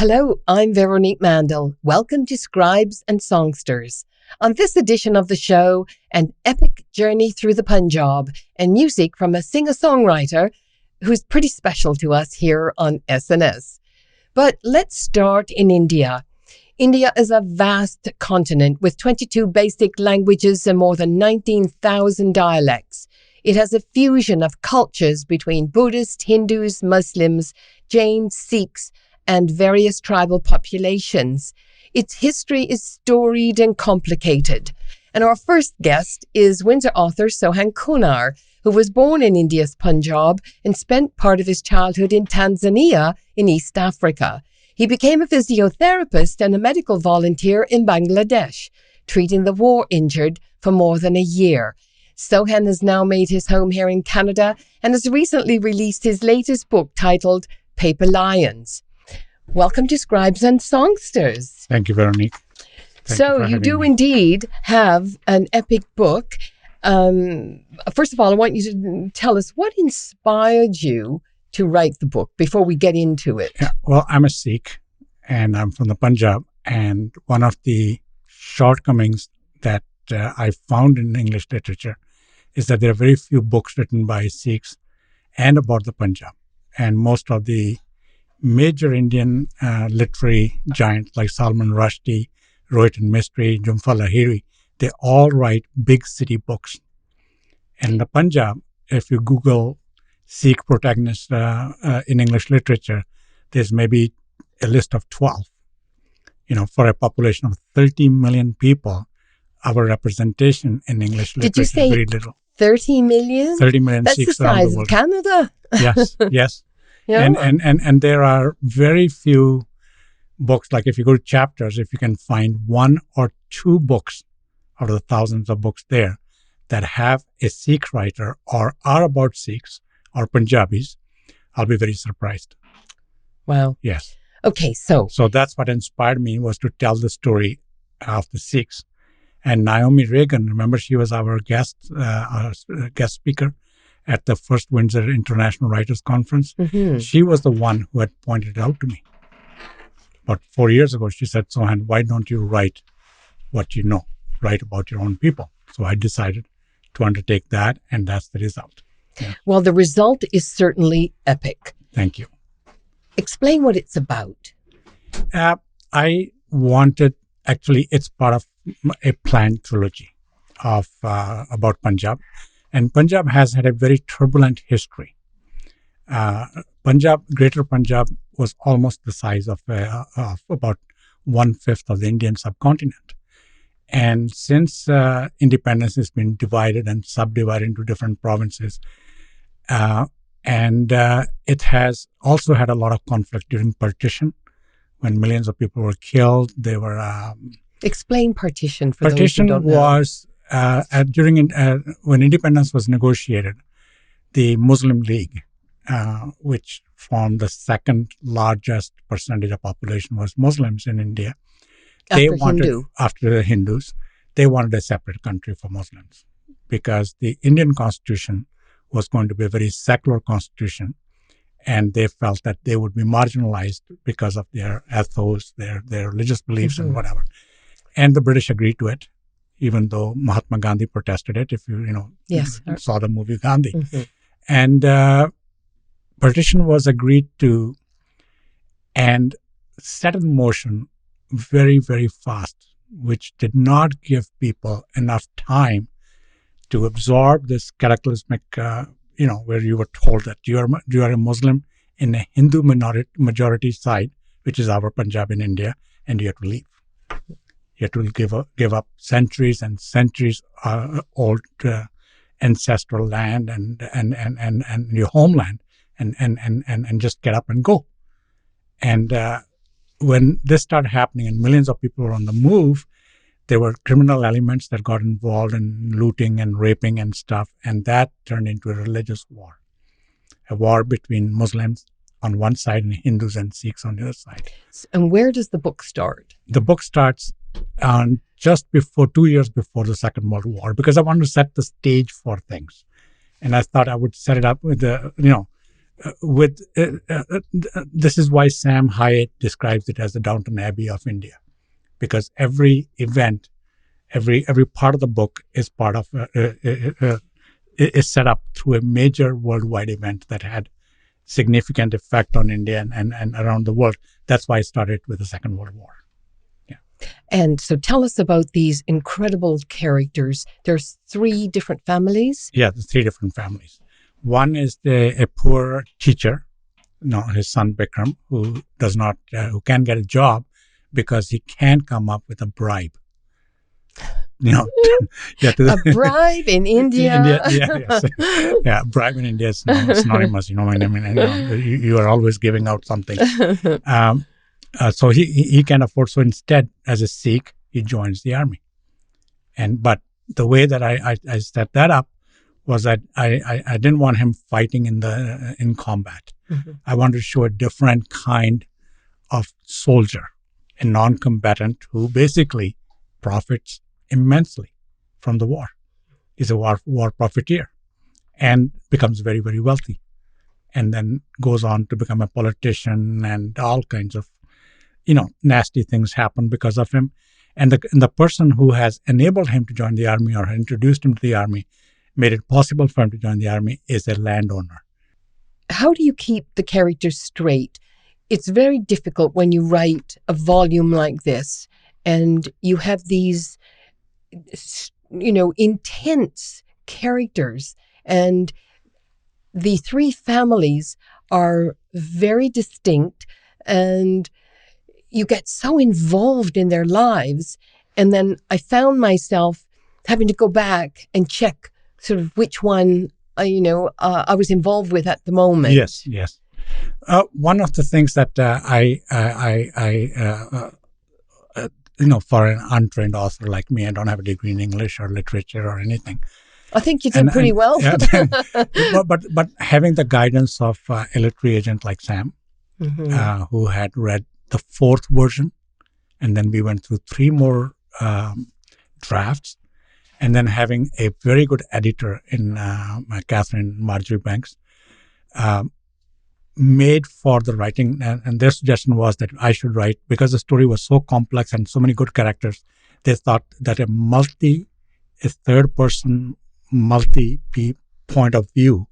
Hello, I'm Veronique Mandel. Welcome to Scribes and Songsters. On this edition of the show, an epic journey through the Punjab and music from a singer-songwriter who's pretty special to us here on SNS. But let's start in India. India is a vast continent with 22 basic languages and more than 19,000 dialects. It has a fusion of cultures between Buddhists, Hindus, Muslims, Jains, Sikhs, and various tribal populations. Its history is storied and complicated. And our first guest is Windsor author Sohan Koonar, who was born in India's Punjab and spent part of his childhood in Tanzania in East Africa. He became a physiotherapist and a medical volunteer in Bangladesh, treating the war-injured for more than a year. Sohan has now made his home here in Canada and has recently released his latest book titled Paper Lions. Welcome to Scribes and Songsters. Thank you, Veronique. So you do indeed have an epic book. First of all, I want you to tell us what inspired you to write the book before we get into it. Yeah, well, I'm a Sikh and I'm from the Punjab. And one of the shortcomings that I found in English literature is that there are very few books written by Sikhs and about the Punjab. And most of the major Indian literary giants like Salman Rushdie, Rohit and Mistry, Jhumpa Lahiri, they all write big city books. And the Punjab, if you Google Sikh protagonists in English literature, there's maybe a list of 12. For a population of 30 million people, our representation in English literature is very little. 30 million? 30 million That's Sikhs the around size the world. of Canada. Yes. Yeah. And there are very few books, like if you go to chapters, if you can find one or two books out of the thousands of books there that have a Sikh writer or are about Sikhs or Punjabis, I'll be very surprised. Wow. Yes. Okay, so that's what inspired me, was to tell the story of the Sikhs. And Naomi Reagan, remember, she was our guest speaker at the first Windsor International Writers Conference. Mm-hmm. She was the one who had pointed it out to me. About 4 years ago, she said, Sohan, why don't you write what you know? Write about your own people. So I decided to undertake that, and that's the result. Yeah. Well, the result is certainly epic. Thank you. Explain what it's about. I wanted, actually, it's part of a planned trilogy of about Punjab. And Punjab has had a very turbulent history. Greater Punjab was almost the size of about 1/5 of the Indian subcontinent. And since independence has been divided and subdivided into different provinces, and it has also had a lot of conflict during partition, when millions of people were killed. They were... Explain partition for those who don't know. Was when independence was negotiated, the Muslim League, which formed the second largest percentage of population was Muslims in India. After the Hindus, they wanted a separate country for Muslims because the Indian constitution was going to be a very secular constitution, and they felt that they would be marginalized because of their ethos, their religious beliefs, and whatever. And the British agreed to it, even though Mahatma Gandhi protested it, if you saw the movie Gandhi. Mm-hmm. And partition was agreed to and set in motion very, very fast, which did not give people enough time to absorb this cataclysmic, where you were told that you are a Muslim in a Hindu majority side, which is our Punjab in India, and you have to leave. You have to give up centuries and centuries old ancestral land and your homeland and just get up and go. And when this started happening and millions of people were on the move, there were criminal elements that got involved in looting and raping and stuff, and that turned into a religious war. A war between Muslims on one side and Hindus and Sikhs on the other side. And where does the book start? The book starts just before, 2 years before the Second World War, because I wanted to set the stage for things. And I thought I would set it up with This is why Sam Hyatt describes it as the Downton Abbey of India, because every event, every part of the book is part of is set up through a major worldwide event that had significant effect on India and around the world. That's why it started with the Second World War. Yeah. And so tell us about these incredible characters. There's 3 different families. Yeah, the 3 different families. One is a poor teacher, his son Bikram, who can't get a job because he can't come up with a bribe. A bribe in India. Yeah, bribe in India is synonymous. You are always giving out something. So he can afford. So instead, as a Sikh, he joins the army. But the way that I set that up was that I didn't want him fighting in combat. Mm-hmm. I wanted to show a different kind of soldier, a non-combatant who basically profits immensely from the war. He's a war profiteer and becomes very, very wealthy, and then goes on to become a politician, and all kinds of nasty things happen because of him. And the person who has enabled him to join the army or introduced him to the army, made it possible for him to join the army, is a landowner. How do you keep the characters straight? It's very difficult when you write a volume like this and you have these intense characters, and the 3 families are very distinct, and you get so involved in their lives. And then I found myself having to go back and check sort of which one I was involved with at the moment. Yes. One of the things that for an untrained author like me, I don't have a degree in English or literature or anything. I think you did pretty well. But having the guidance of a literary agent like Sam, mm-hmm. Who had read the 4th version, and then we went through 3 more drafts, and then having a very good editor in Catherine Marjorie Banks, made for the writing, and their suggestion was that I should write, because the story was so complex and so many good characters, they thought that a third-person, multi-point of view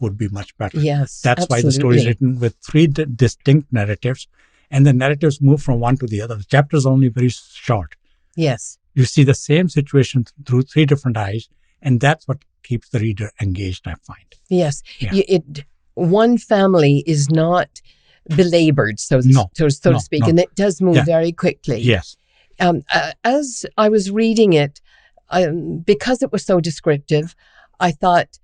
would be much better. Yes, that's absolutely. Why the story is written with 3 distinct narratives, and the narratives move from one to the other. The chapters are only very short. Yes. You see the same situation through 3 different eyes, and that's what keeps the reader engaged, I find. Yes. Yeah. One family is not belabored, so to speak, and it does move very quickly. Yes. As I was reading it, because it was so descriptive, I thought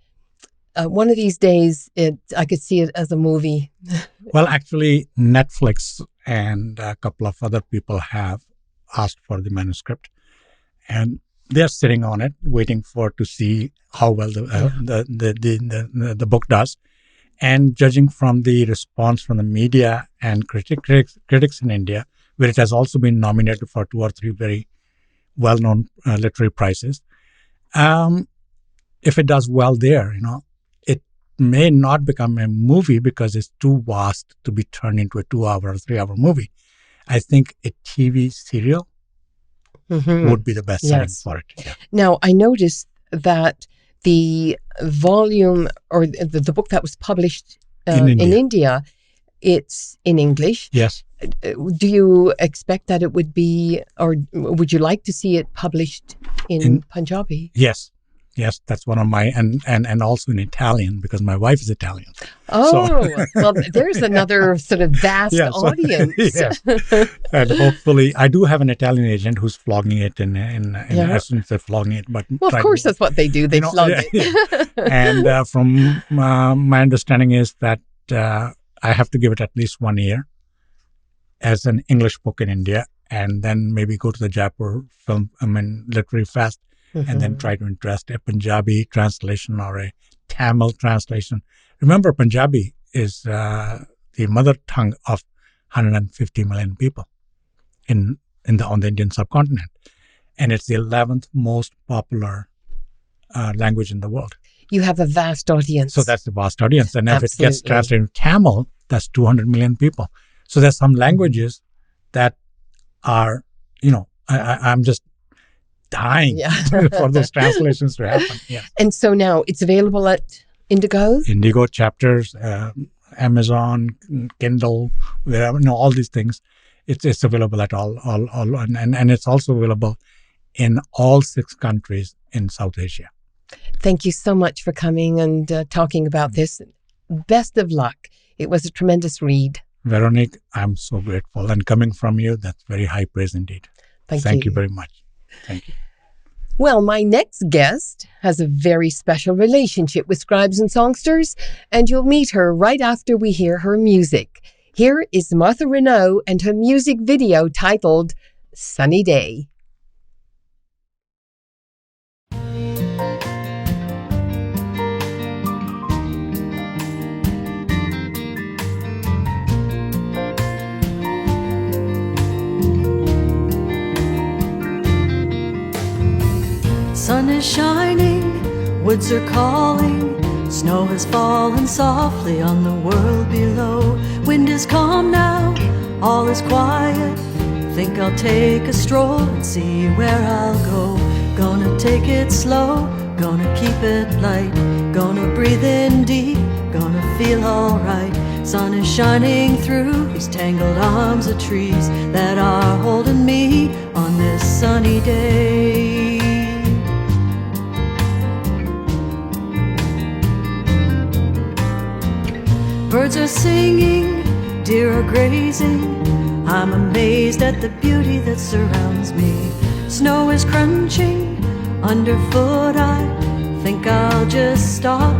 one of these days I could see it as a movie. Well, actually, Netflix and a couple of other people have asked for the manuscript, and they're sitting on it, waiting to see how well the book does. And judging from the response from the media and critics in India, where it has also been nominated for 2 or 3 very well-known literary prizes, if it does well there, it may not become a movie because it's too vast to be turned into a 2-hour or 3-hour movie. I think a TV serial would be the best setting for it. Yeah. Now, I noticed that the volume or the book that was published in India, it's in English. Yes. Do you expect that it would be, or would you like to see it published in Punjabi? Yes. Yes, that's one of my, and also in Italian, because my wife is Italian. Oh, well, there's another sort of vast audience. Yes. And hopefully, I do have an Italian agent who's flogging it as soon as they're flogging it. But well, of course, that's what they do. They flog it. Yeah. And from my understanding is that I have to give it at least 1 year as an English book in India, and then maybe go to the Jaipur Literary Fest, and then try to interest a Punjabi translation or a Tamil translation. Remember, Punjabi is the mother tongue of 150 million people on the Indian subcontinent, and it's the 11th most popular language in the world. You have a vast audience. So that's the vast audience. And if it gets Absolutely. translated in Tamil, that's 200 million people. So there's some languages that are, I'm just dying for those translations to happen. Yeah. And so now it's available at Indigo? Indigo, Chapters, Amazon, Kindle, wherever, all these things. It's available at all, and it's also available in all 6 countries in South Asia. Thank you so much for coming and talking about this. Best of luck. It was a tremendous read. Veronique, I'm so grateful. And coming from you, that's very high praise indeed. Thank you very much. Thank you. Well, my next guest has a very special relationship with Scribes and Songsters, and you'll meet her right after we hear her music. Here is Martha Renaud and her music video titled Sunny Day. Sun is shining, woods are calling, snow has fallen softly on the world below. Wind is calm now, all is quiet. Think I'll take a stroll and see where I'll go. Gonna take it slow, gonna keep it light, gonna breathe in deep, gonna feel alright. Sun is shining through these tangled arms of trees that are holding me on this sunny day. Birds are singing, deer are grazing. I'm amazed at the beauty that surrounds me. Snow is crunching underfoot. I think I'll just stop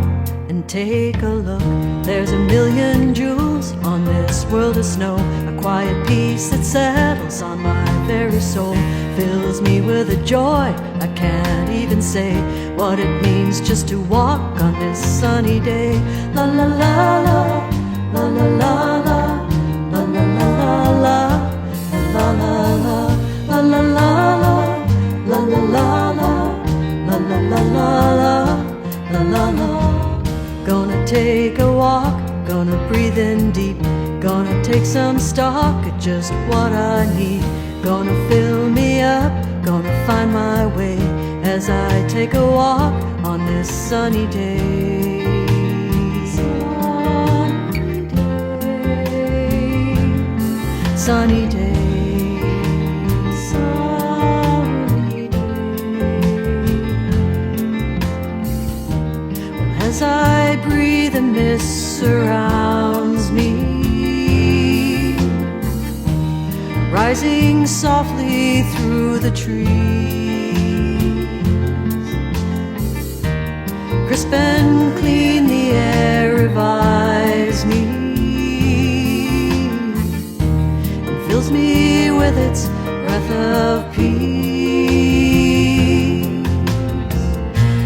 and take a look. There's a million jewels on this world of snow. A quiet peace that settles on my very soul, fills me with a joy I can't even say what it means just to walk on this sunny day. La la la la, la la la la, la la la la, la la la, la la la la, la la la la, la la la la, la la la. Gonna take a walk, gonna breathe in deep, gonna take some stock of just what I need. Gonna fill me up, gonna find my way as I take a walk on this sunny day. Sunny day, sunny day, sunny day. Well, as I breathe, the mist surrounds me, rising softly through the trees. Crisp and clean, the air revives me and fills me with its breath of peace.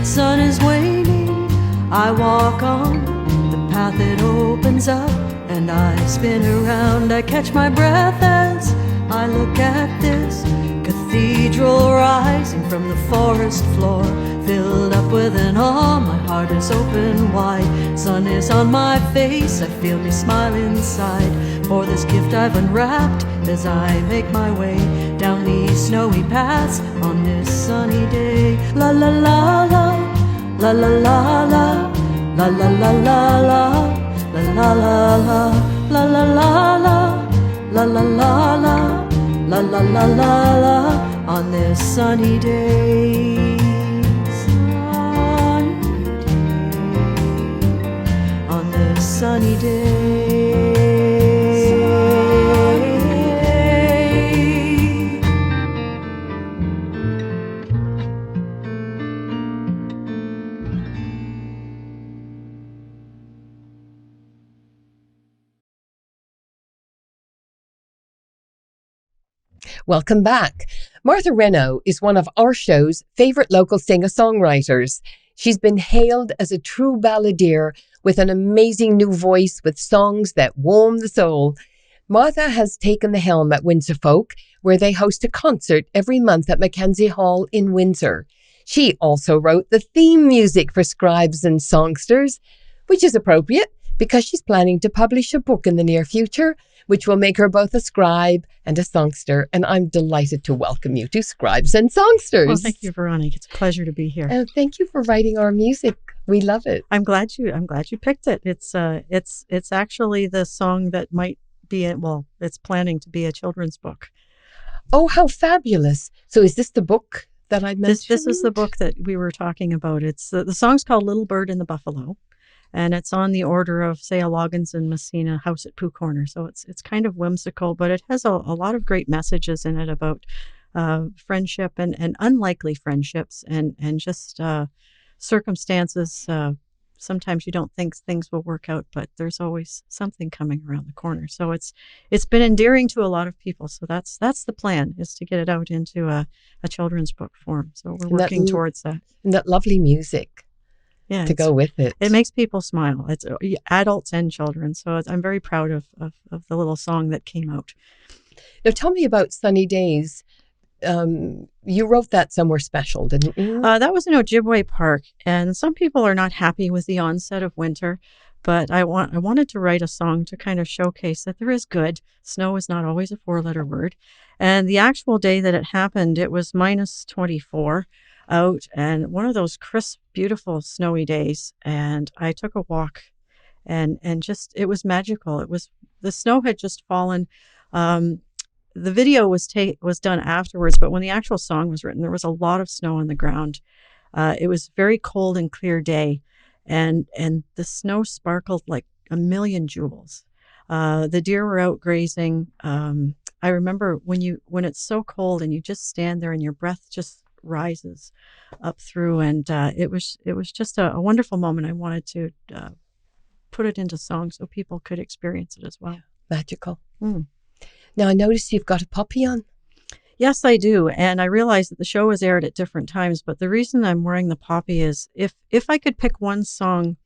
Sun is waning, I walk on the path that opens up, and I spin around. I catch my breath as I look at this cathedral rising from the forest floor, filled up with an awe. My heart is open wide. Sun is on my face, I feel me smile inside. For this gift I've unwrapped as I make my way down these snowy paths on this sunny day. La la la la, la la la la, la la la la la, la la la la, la la la la, la la la la, la la la la la, on this sunny day. Sunny day. On this sunny day. Welcome back. Martha Renaud is one of our show's favorite local singer-songwriters. She's been hailed as a true balladeer with an amazing new voice with songs that warm the soul. Martha has taken the helm at Windsor Folk, where they host a concert every month at Mackenzie Hall in Windsor. She also wrote the theme music for Scribes and Songsters, which is appropriate because she's planning to publish a book in the near future, which will make her both a scribe and a songster. And I'm delighted to welcome you to Scribes and Songsters. Well, thank you, Veronica. It's a pleasure to be here. And thank you for writing our music. We love it. I'm glad you picked it. It's actually the song that might be it's planning to be a children's book. Oh, how fabulous. So is this the book that I mentioned? This is the book that we were talking about. It's the song's called Little Bird and the Buffalo. And it's on the order of, say, a Loggins and Messina House at Pooh Corner. So it's kind of whimsical, but it has a lot of great messages in it about friendship and unlikely friendships and just circumstances. Sometimes you don't think things will work out, but there's always something coming around the corner. So it's been endearing to a lot of people. So that's the plan, is to get it out into a children's book form. So we're working towards that. And that lovely music. Yeah, to go with it. It makes people smile. It's adults and children. So I'm very proud of the little song that came out. Now, tell me about Sunny Days. You wrote that somewhere special, didn't you? That was in Ojibwe Park. And some people are not happy with the onset of winter. But I wanted to write a song to kind of showcase that there is good. Snow is not always a 4-letter word. And the actual day that it happened, it was minus 24. Out, and one of those crisp, beautiful, snowy days, and I took a walk, and just it was magical. The snow had just fallen. The video was done afterwards, but when the actual song was written, there was a lot of snow on the ground. It was very cold and clear day, and the snow sparkled like a million jewels. The deer were out grazing. I remember when it's so cold and you just stand there and your breath just rises up through, and it was just a wonderful moment. I wanted to put it into song so people could experience it as well. Yeah, magical. Now I noticed you've got a puppy on. Yes, I do, and I realized that the show was aired at different times, but the reason I'm wearing the poppy is if I could pick one song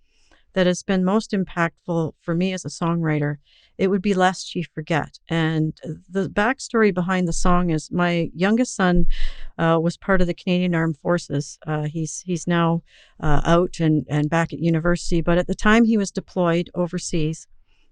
that has been most impactful for me as a songwriter, it would be Lest Ye Forget. And the backstory behind the song is my youngest son was part of the Canadian Armed Forces. He's now out and back at university, but at the time he was deployed overseas,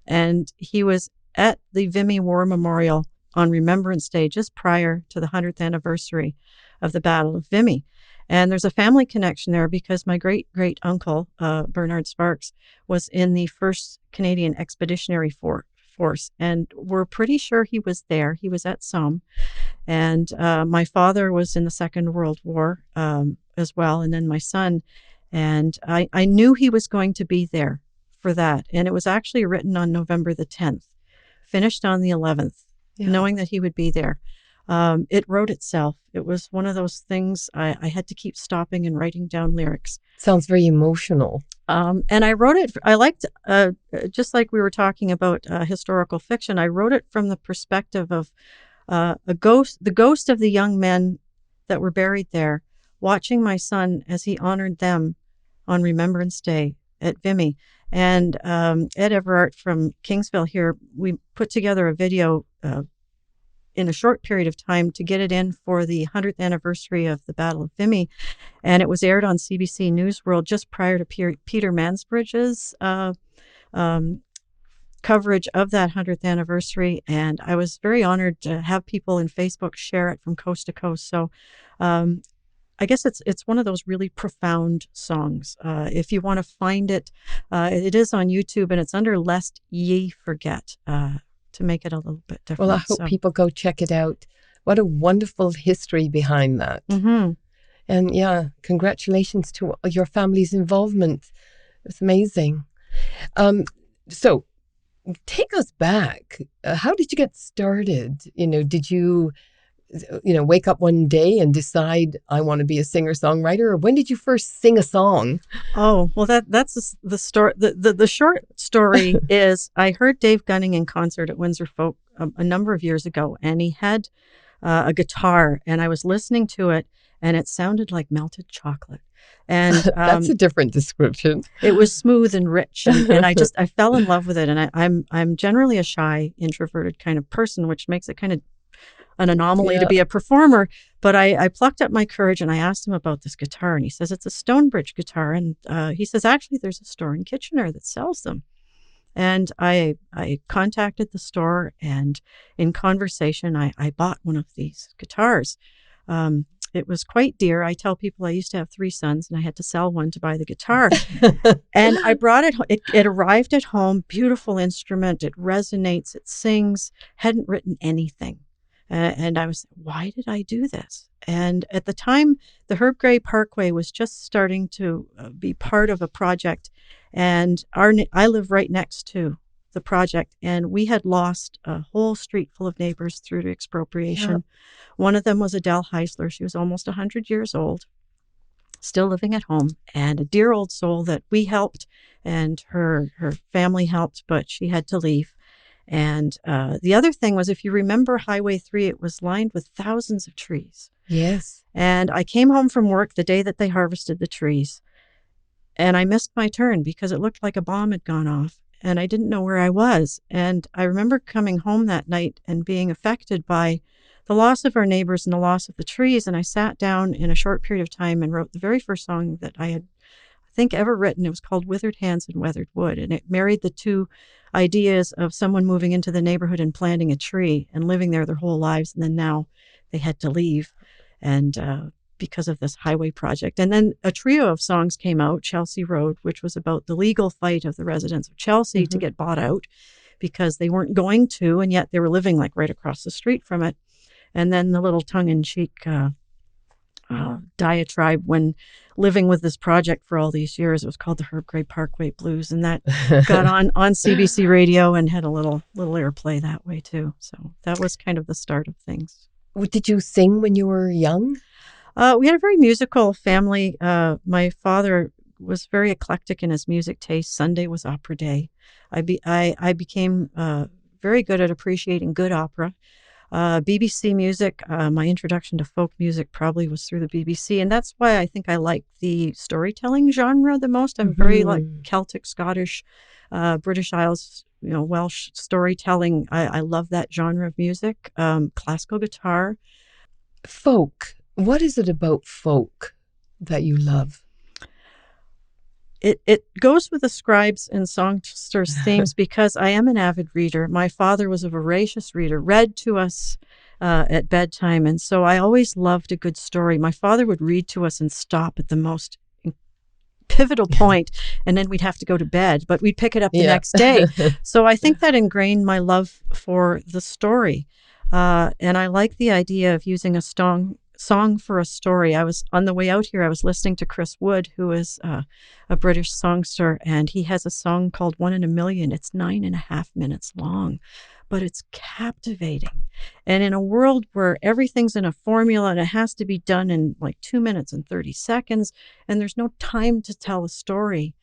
and he was at the Vimy War Memorial on Remembrance Day, just prior to the 100th anniversary of the Battle of Vimy. And there's a family connection there because my great-great-uncle, Bernard Sparks, was in the 1st Canadian Expeditionary Force. And we're pretty sure he was there. He was at Somme. And my father was in the Second World War as well, and then my son. And I knew he was going to be there for that. And it was actually written on November the 10th, finished on the 11th, knowing that he would be there. It wrote itself. It was one of those things I had to keep stopping and writing down lyrics. Sounds very emotional. And I wrote it, I liked, just like we were talking about historical fiction, I wrote it from the perspective of the ghost of the young men that were buried there, watching my son as he honored them on Remembrance Day at Vimy. And Ed Everart from Kingsville here, we put together a video in a short period of time to get it in for the 100th anniversary of the Battle of Vimy. And it was aired on CBC News World just prior to Peter Mansbridge's coverage of that 100th anniversary. And I was very honored to have people in Facebook share it from coast to coast. So I guess it's one of those really profound songs. If you want to find it, it is on YouTube, and it's under Lest Ye Forget, to make it a little bit different. Well, I hope people go check it out. What a wonderful history behind that. Mm-hmm. And yeah, congratulations to your family's involvement. It's amazing. So take us back. How did you get started? Did you wake up one day and decide I want to be a singer-songwriter? Or when did you first sing a song? Oh, well, that's the story. The short story is I heard Dave Gunning in concert at Windsor Folk a number of years ago, and he had a guitar, and I was listening to it, and it sounded like melted chocolate. And that's a different description. It was smooth and rich, and I fell in love with it. And I'm generally a shy, introverted kind of person, which makes it kind of an anomaly to be a performer. But I plucked up my courage and I asked him about this guitar. And he says, it's a Stonebridge guitar. And he says, actually, there's a store in Kitchener that sells them. And I contacted the store, and in conversation, I bought one of these guitars. It was quite dear. I tell people I used to have 3 sons, and I had to sell one to buy the guitar. And I brought it. It arrived at home. Beautiful instrument. It resonates. It sings. Hadn't written anything. And I was, why did I do this? And at the time, the Herb Gray Parkway was just starting to be part of a project. And I live right next to the project, and we had lost a whole street full of neighbors through to expropriation. Yep. One of them was Adele Heisler. She was almost 100 years old, still living at home, and a dear old soul that we helped, and her family helped, but she had to leave. And the other thing was, if you remember Highway 3, it was lined with thousands of trees. Yes. And I came home from work the day that they harvested the trees, and I missed my turn because it looked like a bomb had gone off, and I didn't know where I was. And I remember coming home that night and being affected by the loss of our neighbors and the loss of the trees. And I sat down in a short period of time and wrote the very first song that I had, I think, ever written. It was called Withered Hands and Weathered Wood. And it married the two ideas of someone moving into the neighborhood and planting a tree and living there their whole lives. And then now they had to leave. And because of this highway project. And then a trio of songs came out, Chelsea Road, which was about the legal fight of the residents of Chelsea to get bought out because they weren't going to, and yet they were living like right across the street from it. And then the little tongue-in-cheek diatribe when living with this project for all these years. It was called the Herb Gray Parkway Blues, and that got on CBC radio and had a little airplay that way too. So that was kind of the start of things. Did you sing when you were young? We had a very musical family. My father was very eclectic in his music taste. Sunday was opera day. I became very good at appreciating good opera. BBC music, my introduction to folk music probably was through the BBC. And that's why I think I like the storytelling genre the most. I'm very like Celtic, Scottish, British Isles, Welsh storytelling. I love that genre of music. Classical guitar. Folk. What is it about folk that you love? It goes with the Scribes and Songsters themes because I am an avid reader. My father was a voracious reader, read to us at bedtime. And so I always loved a good story. My father would read to us and stop at the most pivotal point, and then we'd have to go to bed, but we'd pick it up the next day. So I think that ingrained my love for the story. And I like the idea of using a song for a story. I was on the way out here, I was listening to Chris Wood, who is a British songster, and he has a song called 1 in a Million. It's 9.5 minutes long, but it's captivating. And in a world where everything's in a formula and it has to be done in like 2 minutes and 30 seconds, and there's no time to tell a story,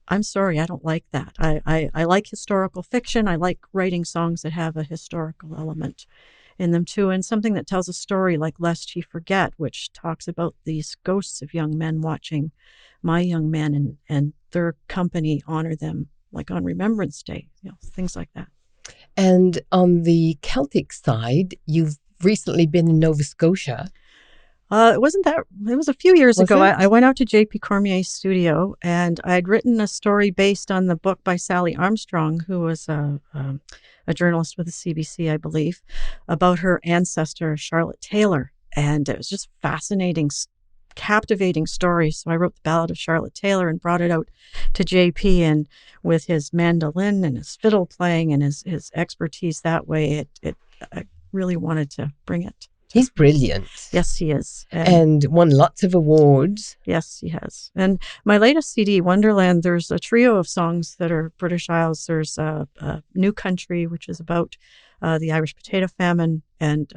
I'm sorry, I don't like that. I like historical fiction. I like writing songs that have a historical element in them too, and something that tells a story like Lest Ye Forget, which talks about these ghosts of young men watching my young men and their company honor them, like on Remembrance Day, things like that. And on the Celtic side, you've recently been in Nova Scotia. It was a few years ago. I went out to J.P. Cormier's studio, and I'd written a story based on the book by Sally Armstrong, who was a journalist with the CBC, I believe, about her ancestor, Charlotte Taylor. And it was just fascinating, captivating story. So I wrote the Ballad of Charlotte Taylor and brought it out to JP, and with his mandolin and his fiddle playing and his expertise that way, I really wanted to bring it. He's brilliant. Yes, he is. And won lots of awards. Yes, he has. And my latest CD, Wonderland, there's a trio of songs that are British Isles. There's New Country, which is about the Irish potato famine, and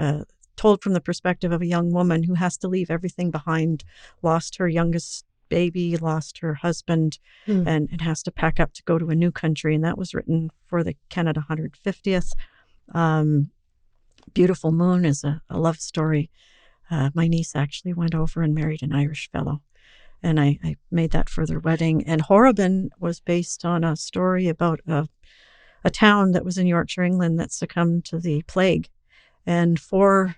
told from the perspective of a young woman who has to leave everything behind, lost her youngest baby, lost her husband, and has to pack up to go to a new country. And that was written for the Canada 150th. Beautiful Moon is a love story. My niece actually went over and married an Irish fellow, and I made that for their wedding. And Horriban was based on a story about a town that was in Yorkshire, England, that succumbed to the plague. And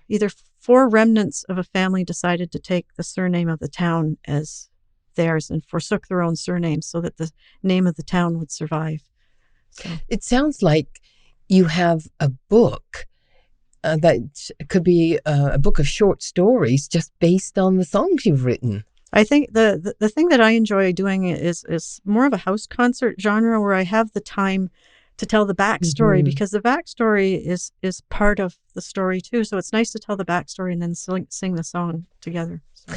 either four remnants of a family decided to take the surname of the town as theirs and forsook their own surnames so that the name of the town would survive. So. It sounds like you have a book that could be a book of short stories just based on the songs you've written. I think the thing that I enjoy doing is more of a house concert genre where I have the time to tell the backstory, because the backstory is part of the story too. So it's nice to tell the backstory and then sing the song together. So.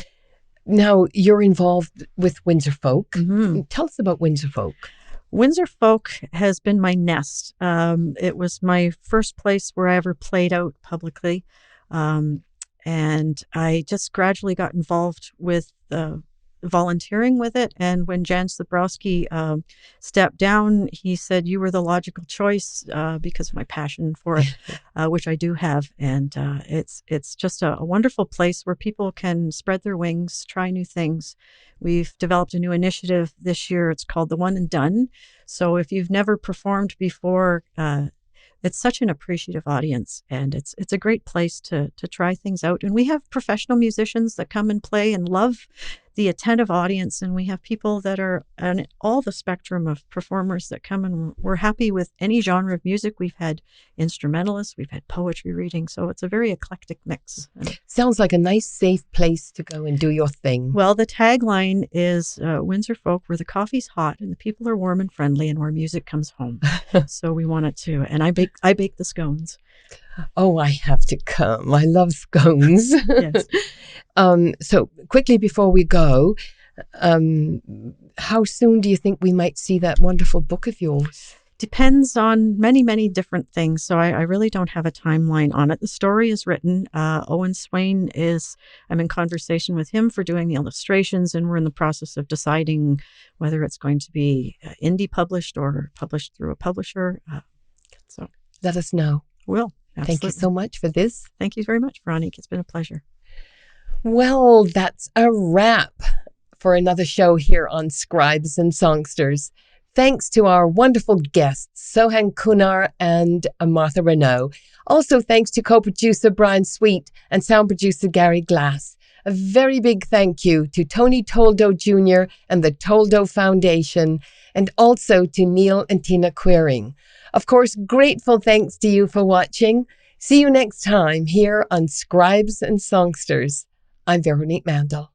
Now, you're involved with Windsor Folk. Mm-hmm. Tell us about Windsor Folk. Windsor Folk has been my nest. It was my first place where I ever played out publicly. And I just gradually got involved with volunteering with it. And when Jan Zabrowski stepped down, he said, "You were the logical choice," because of my passion for it, which I do have. And it's just a wonderful place where people can spread their wings, try new things. We've developed a new initiative this year. It's called The One and Done. So if you've never performed before, it's such an appreciative audience, and it's a great place to try things out. And we have professional musicians that come and play and love the attentive audience, and we have people that are on all the spectrum of performers that come, and we're happy with any genre of music. We've had instrumentalists, we've had poetry reading, so it's a very eclectic mix. Sounds like a nice, safe place to go and do your thing. Well, the tagline is Windsor Folk, where the coffee's hot and the people are warm and friendly, and where music comes home. So we want it to, and I bake the scones. Oh, I have to come. I love scones. Yes. So quickly before we go, how soon do you think we might see that wonderful book of yours? Depends on many, many different things. So I really don't have a timeline on it. The story is written. Owen Swain I'm in conversation with him for doing the illustrations, and we're in the process of deciding whether it's going to be indie published or published through a publisher. So let us know. Will. Absolutely. Thank you so much for this. Thank you very much, Veronique. It's been a pleasure. Well, that's a wrap for another show here on Scribes and Songsters. Thanks to our wonderful guests, Sohan Koonar and Martha Renaud. Also, thanks to co-producer Brian Sweet and sound producer Gary Glass. A very big thank you to Tony Toldo Jr. and the Toldo Foundation, and also to Neil and Tina Queering. Of course, grateful thanks to you for watching. See you next time here on Scribes and Songsters. I'm Veronique Mandel.